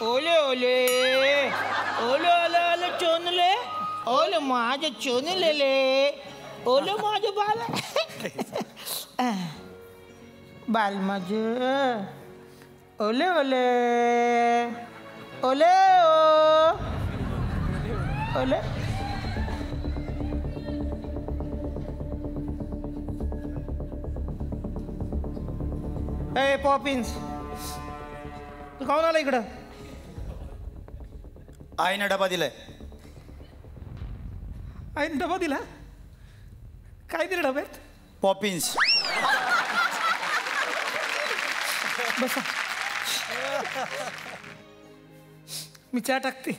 ओले ओले ओले ओले ओले चोनले ओले माझे चोनलेले ओले माझे बाल बाल माझे ओले ओले ओले ओले ए पॉपिन्स तू काऊन आला इकडं? आईने डबा दिलाय. आईने डबा दिला? काय दिलं डब्यात? पॉपिन्स. बसा मी चहा टाकते.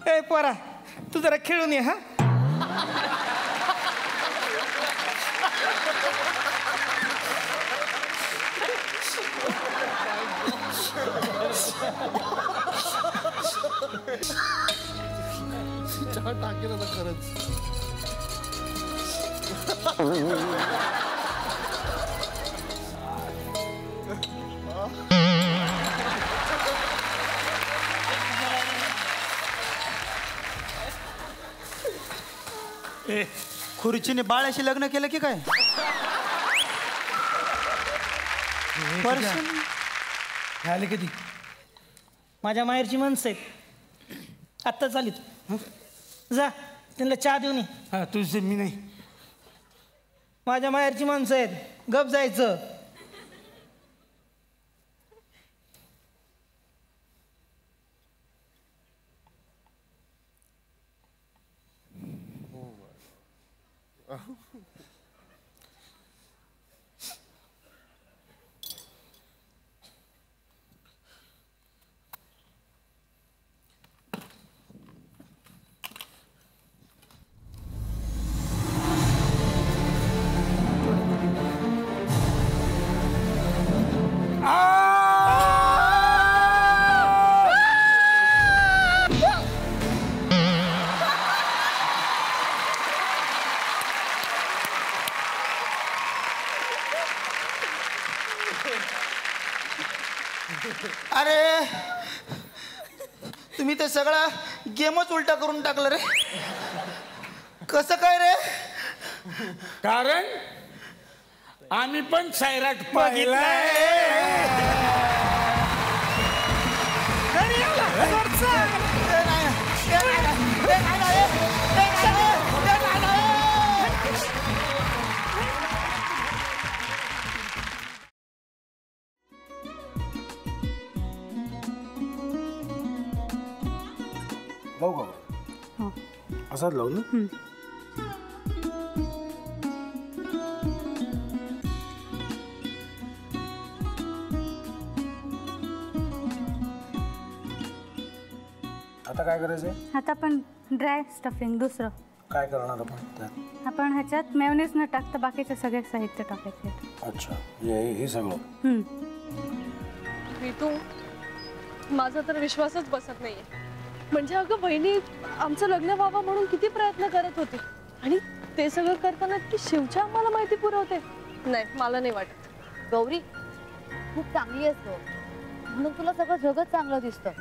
ए पोरा तू जरा खेळून ये. हा चहा टाकेल ना खरंच. खुर्चीने बाळाशी लग्न केलं की काय? झाले कधी? माझ्या माहेरची माणसं आहेत. आत्ता चालीत. जा त्यांना चहा देऊन ये. हा तुझे मी नाही. माझ्या माहेरची माणसं आहेत. गप जायचं. अरे तुम्ही ते सगळा गेमच उलटा करून टाकलं रे. कसं काय रे? कारण आम्ही पण सैराट पाहिलाय. लावू का? असाच लावू ना. आता काय करायचंय? आता आपण ड्राय स्टफिंग दुसरं काय करणार आपण त्यात? आपण ह्याच्यात मेयोनीज न टाकता बाकीचे सगळे साहित्य टाकायचे. अच्छा हे सगळं. ऋतू माझा तर विश्वासच बसत नाहीये. म्हणजे अगं बहिणी आमचं लग्न व्हावं म्हणून किती प्रयत्न करत होती आणि ते सगळं करताना ती शिवच्या आम्हाला माहिती पुरवते. नाही मला नाही वाटत. गौरी खूप चांगली असतो म्हणून तुला सगळं जगत चांगलं दिसतं.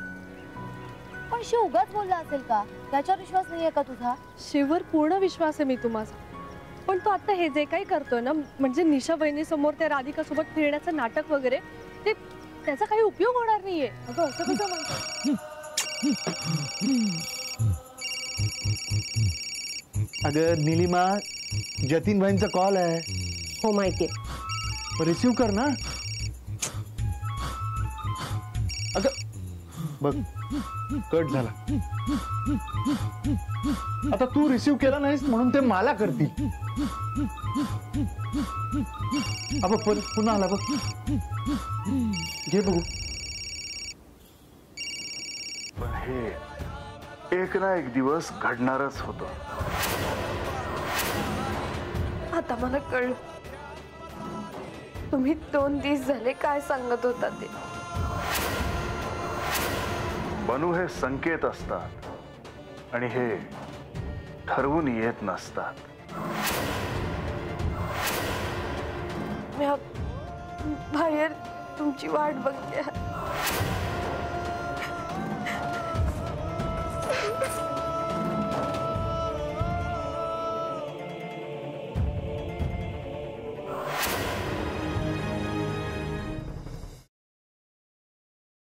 पण शिव उगाच बोलला असेल का? त्याच्यावर विश्वास नाहीये का तुझा? शिववर पूर्ण विश्वास आहे मी तुम्हाला. पण तो आता हे जे काही करतोय ना म्हणजे निशा बहिणी समोर त्या राधिका सोबत फिरण्याचं नाटक वगैरे ते त्याचा काही उपयोग होणार नाहीये. अगं असं कसं म्हणतो? अगं निलिमा जतीन भाईंचा कॉल आहे. हो माहितीये. रिसीव कर ना. अगं बघ कट झाला. आता तू रिसीव केला नाहीस म्हणून ते मला करतील. अब पुन्हा आला बघ. घे बघू. पण हे एक ना एक दिवस घडणारच होतं. आता मला कळलं तुम्ही 2 दिवस झाले काय सांगत होता ते. बनू हे संकेत असतात आणि हे ठरवून येत नसतात. बाहेर तुमची वाट बघते.